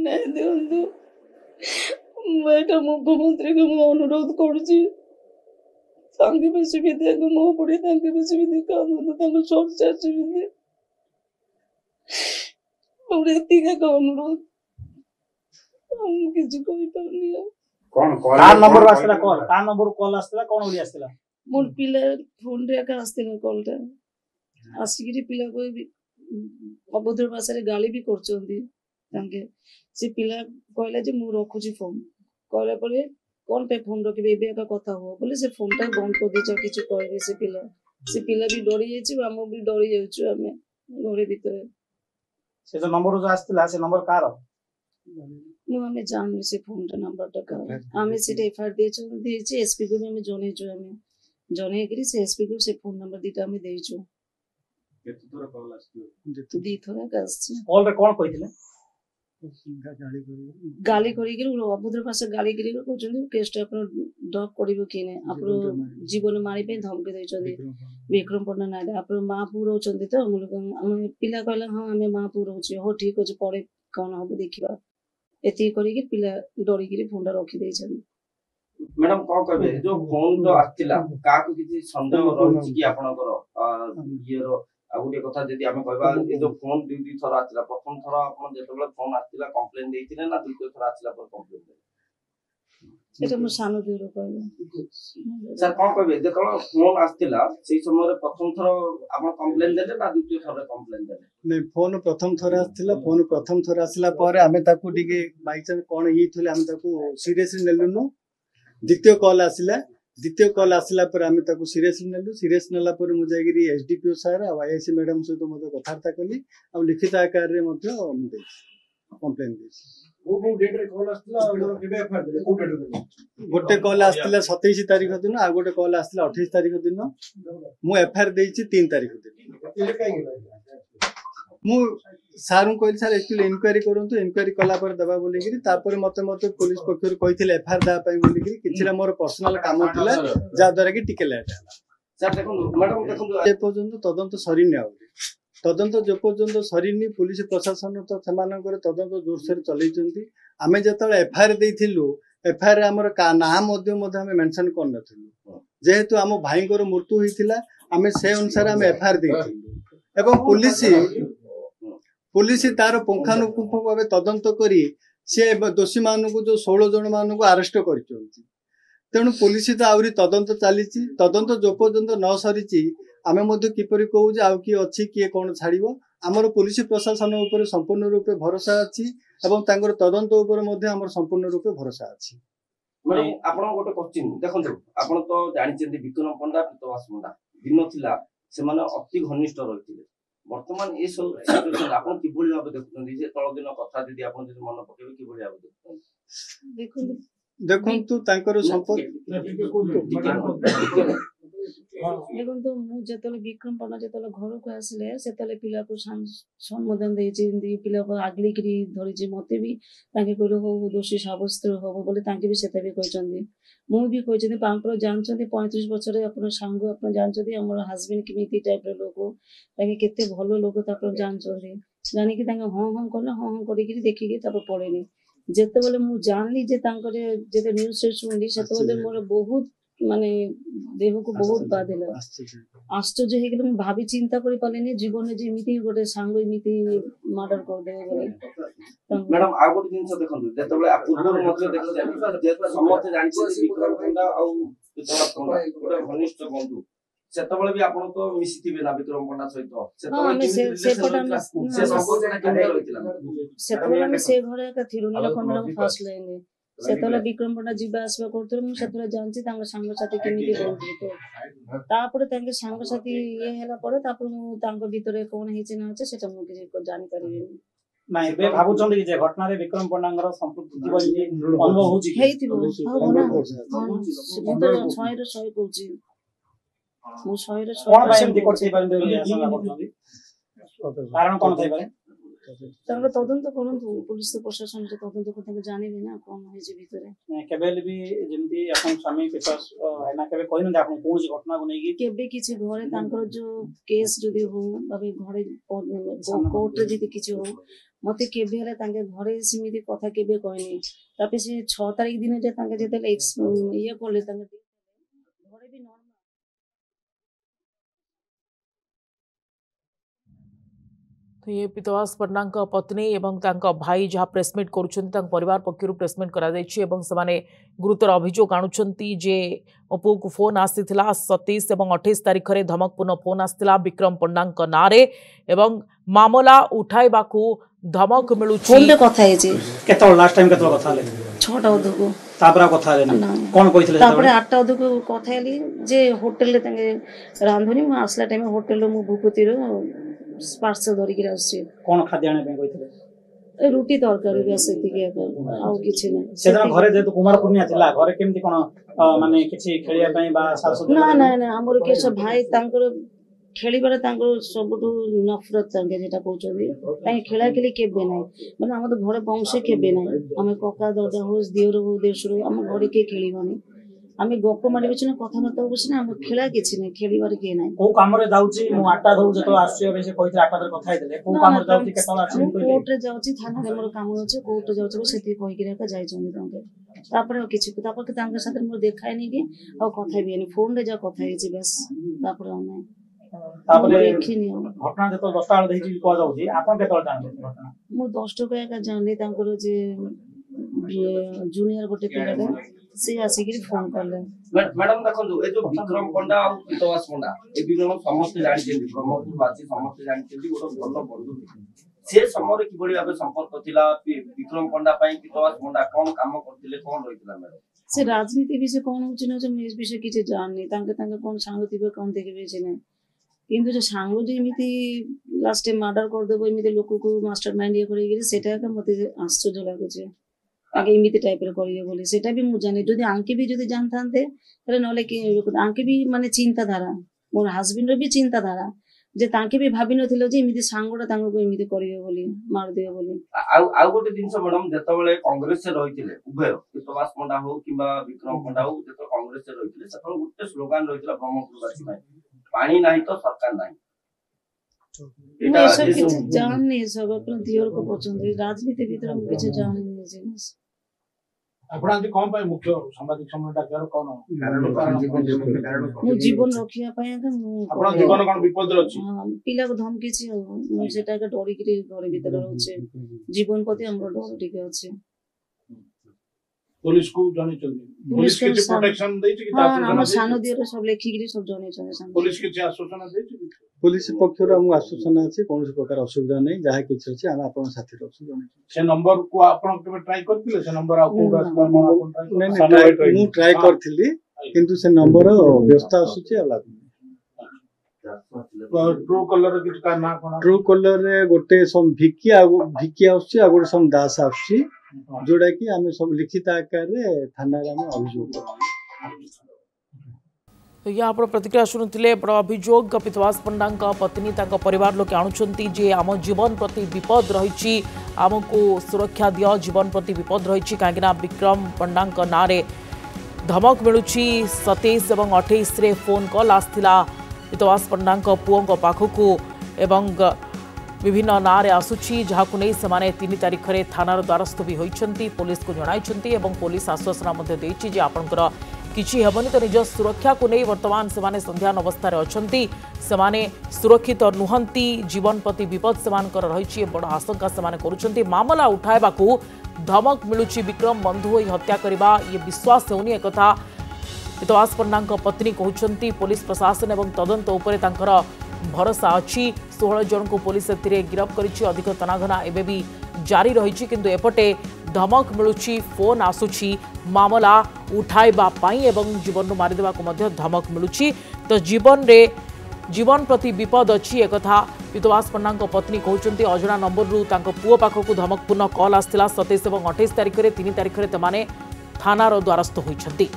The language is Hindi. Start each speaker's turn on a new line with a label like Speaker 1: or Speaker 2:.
Speaker 1: न्याय दिंतु मुख्यमंत्री को मु अनुरोध करुच्ची सुविधा को मो पड़े सुविधा कांदु चर्चा सुविधा अनुरोध किसी
Speaker 2: नंबर आसला कॉल ता नंबर कॉल आसला कोन ओली आसला
Speaker 1: मोर पिला फोन रे का आस्तिला कॉलटा आसिगिरी पिला को अभद्र भाषा रे गाली भी करचोंदी तांके से पिला कहला जे मु रखुची फोन कहला परे कोन पे फोन रखबे एबे का कथा हो बोले से फोन टा बंद कर देछ किछु कहबे से पिला भी डरी जायछि हम भी डरी जायछु हमें घरे भीतर
Speaker 2: से जो नंबर जो आस्तिला से नंबर कार
Speaker 1: मु हमें जान से फोन टा नंबर टा का हमें से एफआईआर देछ एसपी को भी हमें जनेछु हमें जने करी से एसपी को से फोन नंबर दीटा हमें देछु
Speaker 3: केते तोरा कॉल आस्ती
Speaker 1: दी थोड़ा कास्छि
Speaker 2: कॉल रे कोन कहिथिले
Speaker 1: गाली करी अभद्र भाषा गाली करी कहउछन केस अपन ड्रॉप करिवो किने अपन जीवन मारी पे धमकी दैछन विक्रम पन्ना नाडा अपन मां पुरो छन त हम पिला कहला हां हमें मां पुरो छी हो ठीक अछि पड़े कोन हो देखिबा एती करी कि पिला डरी गिरी फोन रखी दैछन
Speaker 3: मैडम कौन कहबे जो फोन जो आस्तिला का को किछि संदेह रहिछि कि आपनकर येरो आ गुटे कथा जदी हमें कहबा ए जो फोन दुई थर आस्तिला प्रथम थर आपन जेतबेला फोन आस्तिला कंप्लेंट देइथिले ना द्वितीय थर आस्तिला पर कंप्लेंट देले
Speaker 1: एटा मो सानो दिरो कहबे
Speaker 3: सर कौन कहबे जेतबेला फोन आस्तिला सेही समय रे प्रथम थर आपन कंप्लेंट देले ना द्वितीय थर कंप्लेंट देले
Speaker 4: नहीं फोन प्रथम थर आस्तिला फोन प्रथम थर आसिला पर हमें ताकू डिगे बाय चांस कोन हिथिले हम ताकू सीरियसली नेलुनु द्वितीय कॉल आसिला पर आमे ताकू सीरियसली नेलु सीरियस नेला पर मु जागिरी एसडीपीओ सर आ आईएससी मैडम से तो मते कथार्ता कली आ लिखित आकार रे मते दे कंप्लेन दे
Speaker 5: वो डेट रे कॉल आस्तिला और केबे एफआईआर देले को डेट रे
Speaker 4: गोटे कॉल आस्तिला 27 तारिख दिन आ गोटे कॉल आस्तिला 28 तारिख दिन मु एफआईआर देछि 3 तारिख दिन
Speaker 5: एले काई गेला
Speaker 4: मु सारू कहली सर एक्चुअली इंक्वायरी करंतु इंक्वायरी कला पर दबा बोली गिरी तापर मते पुलिस पक्षर कहिथिले एफआईआर दा पई बोली गिरी किछरा मोर पर्सनल काम थिला जा द्वारा कि टिके लेट
Speaker 3: सर देखो मैडम देखो
Speaker 4: ए पर्यंत तदंत सरीनी आउरी तदंत जो पर्यंत सरीनी पुलिस प्रशासन तो सेमानकर तदंत जोरसोर चलैचंती आमे जतले एफआईआर देथिलु एफआईआर हमर का नाम मध्य हमें मेंशन कर नथिलु जेहेतु हम भाईकर मृत्यु होइथिला हमें से अनुसार हम एफआईआर देथिलु एवं पुलिस तार पुंखानुपुंख भाव तदंत करी से दोषी मानक जो 16 जन मानक अरेस्ट कर तेणु पुलिस तो आहरी तदंत चली तदंत जो पर्यंत न सरी आमे मध्य किपरि कहू जे आउ किए अछि किए कोन छाड़िबो हमर पुलिस प्रशासन ऊपर संपूर्ण रूपे भरोसा अछि एवं तांकर तदंत ऊपर मध्य हमर संपूर्ण रूपे भरोसा अछि
Speaker 3: मैडम आपण गोटे क्वेश्चन देखंतु आपण तो जानि छथि विक्रम पंडा पितवास पंडा दिन थिला से माने अति घनिष्ठ रहिथिले वर्तमान ए सब सिचुएशन आपण किभଳି भाबे देखुछन जे तळ दिन कथा जदी आपण जदी मन पकेबे किभଳି भाबे देखुछन
Speaker 4: देखंतु तांकर संपर्क
Speaker 1: देखो तो मु जतले विक्रम पन्ना जतले घर को आसले सेतले पिला को संबोधन देछि पिला को आगली करी धरि जे मते भी ताके कहलो हो दोषी साब्यस्त हो बोले ताके भी सेते भी कहचंदी मु भी कहचंदी पांपर जानचंदी 35 वर्ष रे अपन संग अपन जानचंदी हमर हस्बैंड किमिति टाइप रे लोक ताके केते भलो लोक त अपन जानचंदी जानि कि ताके हां हां कहले हां हां करी कि देखि कि तब पड़ेनी जेते बोले मु जानली जे तांकर जेते न्यूज़ से सुनली सेते बोले मोर बहुत माने देह को बहुत बाधिला आश्चर्य हे गेल भाभी चिंता करि पालेनी जीवन जे इमिति गोटे सांग इमिति मर्डर कर देबे बोले
Speaker 3: मैडम आ गोटे दिन से देखंतु जेतबले आ पूर्व मध्य देखल जे समस्त जानि छी विक्रम पंडा आ पितवास पंडा गोटे घनिष्ठ बंधु सेतबले भी आपण तो मिसिथिबे ना विक्रम पंडा सहित सेतबले से संपर्क केने रहितला
Speaker 1: सेतबले से घरे का थिरु नीलकंठ फर्स्ट लाइन सेतले विक्रम पंडा जीवा आसबा करथुर मु सेतले जानछि तांग संग साथी केमिति बोलथि तापर तांगे संग साथी ये हैला परे तापर मु तांग भीतरे कोन हेछि ना छै सेटा मु कि जानि परिबे
Speaker 2: नाही बे भाबु चंदी जे घटना रे विक्रम पंडांगर संपृक्ति जीव जे अनुभव होछि
Speaker 1: हेइथिबो हां ना मु तो 100 रे 100 कहछि मु 100 रे 100
Speaker 2: कोन बायम दिकोट छै बारे में आशा करछंदी कारण कोन थाई पारे
Speaker 1: तांगे तदंत करंतु पुलिस प्रशासन जे तदंत को तांगे जानिबे ना कोन होय जे भीतरे
Speaker 2: केबेल भी जेमती अपन स्वामी पितास हैना केबे कहिन जे अपन कोन घटना को नेकी
Speaker 1: केबे किछि घरे तांकर जो केस जदी हो बाबे घरे कोर्ट रे जदी किछि हो मते केबे हेले तांके घरे सिमिति कथा केबे कहनी तापे से 6 तारिख दिन जे तांके जेतेले ये करले तांके घरे भी नॉर्मल
Speaker 6: तो ये पितवास पन्ना पत्नी एवं तांका भाई जहाँ प्रेसमिट कर परिवार पक्षर प्रेसमिट कर गुरुतर अभियोग आणुंट जे मो पु को फोन आसीथिला 27 और 28 तारिख में धमकपूर्ण फोन आसीथिला विक्रम पन्ना नारे एवं मामला उठाइबाकू धमक मिलू
Speaker 1: फोन पे कथा हेछि
Speaker 2: केतल लास्ट टाइम केतल कथा ले
Speaker 1: 6टा उदको
Speaker 2: तापरा कथा ले कोन कहितले
Speaker 1: तापरे 8टा उदको कथा हेली जे होटल ले तांगे रांधुनी म आसला टाइम होटल मु भूपतिर पार्सल धरिक आसी
Speaker 2: कोन खाद्य आने पे कहितले
Speaker 1: रुटी तरकारी बस एतिके आउ किछि नै
Speaker 2: सेदन घरे जेतु कुमार पूर्णिया थिला घरे केमति कोन माने किछि खेलिया पई बा सासु
Speaker 1: ना ना ना हमर के सब भाई तांकर खेलिबारे तांकर सबटु नफरत तांके जेटा कहउछबी ताई खेला खेली केबे नै माने हम तो घरे वंश केबे नै हम कका दादा होस दियोर हो देशरो हम घरे के खेलिबानी आम गप मारे बिच कथबार्ता बस ना खेला किसी ना खेलिबार किए ना
Speaker 2: को काम रे जाउची मु 8टा धउ जतो आसी अबे से कहितले 8टा धर कथा हेतले को काम रे जाउची केतल आसी
Speaker 1: कोर्ट रे जाउची थाना रे मोर काम होचे कोर्ट जाउची सेति कहि के का जाई जंदी तांके तापर किछि तापर के तांके साथे मोर देखाय नै कि आ कथा भी नै फोन रे जा कथा हेछि बस तापर नै
Speaker 2: तापर घटना जतो 10टा आले देखि को जाउची आपन केतल जानले घटना
Speaker 1: मु 10 टका का जानले तांकर जे जूनियर गोटे पिलाटा से आसिक फोन करले
Speaker 3: मैडम देखो ए जो विक्रम पंडा और पितवास पंडा ए विक्रम समस्त जानि ब्रह्मपुर वासी समस्त जानि गोटे भल बंधु से समय कि बड़ी भाबे संपर्क थिला विक्रम पंडा पई पितवास पंडा कोन काम करथिले कोन रहितला मैडम
Speaker 1: से राजनीति विषय कोन होछि न जे मैं इस विषय किछि जाननी तांके कोन सांग थिबे कोन देखे बेछि नै किंतु जो सांग जे इमिति लास्ट टाइम मर्डर कर देबो इमिति लोक को मास्टरमाइंड ये करै गेली सेटा का मते आश्चर्य लागै छै आगे इमिति टाइप रे करिए बोली सेटा भी मु जाने जदि आंके भी जदि जानथानते तले नले कि आंके भी माने चिंता धारा मोर हस्बैंड रो भी चिंता धारा जे तांके भी भाबी नथिलो जे इमिति सांगोडा तांको को इमिति करिए बोली मार दियो बोली
Speaker 3: आ गोटे दिन मैडम जतबेले कांग्रेस से रहिथिले उभय पितवास पंडा हो किबा विक्रम पंडा हो जत कांग्रेस से रहिथिले सफल गोटे स्लोगन रहिथिला ब्रह्मपुरवासी में पानी नाही तो सरकार नाही
Speaker 1: मैं सब कुछ जान नहीं सब अपन दियोर को पसंद राजनीति भीतर हम कुछ जान नहीं जे
Speaker 5: आपण आज कोन पाए मुख्य सामाजिक सम्मेलन डाक्टर कोन
Speaker 1: मु जीवन रखिया पाए
Speaker 5: आपण जीवन कोन विपद अछि
Speaker 1: पिला को धमकी छी मु सेटा के डरी के घर भीतर रहउछे जीवन प्रति हमरो डर ठीक अछि
Speaker 5: पुलिस को जानि चलि पुलिस के प्रोटेक्शन दै छी कि
Speaker 1: हम सानो दियर सब लेखि के सब जानि चले
Speaker 5: पुलिस के आश्वासन दै छी
Speaker 4: पुलिस पक्षर हम आश्वासन अछि कोन प्रकार असुविधा नै जहा किछ अछि हम आपन साथी रहछु जानि
Speaker 5: से नंबर को आपण के ट्राई करथिले से नंबर आ को
Speaker 4: मु ट्राई करथिली किंतु से नंबर व्यस्त आसुची अलग
Speaker 5: ट्रू कलर किछ का ना कोन
Speaker 4: ट्रू कलर रे गोटे सम भिकी आउची आ गोटे सम दास आउची जोड़ा कि आमे सब लिखित आकार रे थाना रे हम अभियोग
Speaker 6: तो यहाँ आप प्रतिक्रिया शुणुते बड़ अभियोग पितवास पंडा पत्नी परिवार लोक आणुंट जे आम जीवन प्रति विपद रही आमको सुरक्षा दियो जीवन प्रति विपद रही कहीं विक्रम पंडा ना धमक मिलूँ 27 और 28 रे फोन कॉल आसला पितवास पंडा पुओं पाखक एवं विभिन्न ना आसूची जहां नहीं से 3 तारिख में थानार द्वारस्थ भी होती पुलिस को जणाई पुलिस आश्वासन देती आपंकर किसी हेबनी तो निज सुरक्षा को नहीं वर्तमान से संध्यान अवस्था अच्छी से सुरक्षित नुहंती जीवन प्रति विपद से रही बड़ आशंका से मामला उठाइबा धमक मिलूँ विक्रम बंधु होई हत्या करने ये विश्वास होनी एक पितवास पंडा पत्नी कहते पुलिस प्रशासन और तदंत उपरे तांकर भरोसा अच्छी 16 जन को पुलिस गिरफ्त कर अधिक तनाघना एवं भी जारी रही किंतु एपटे धमक मिलूँ फोन आसूची मामला उठाइबा पाई एवं जीवन मारिदेवा धमक मिलूँ तो जीवन प्रति विपद अच्छी एक पितवास पंडा पत्नी कहते अजणा नंबर रु पुओ पाखक धमकपूर्ण कॉल आसला 27 और 28 तारिख में 3 तारिख में थानार द्वारस्थ होती।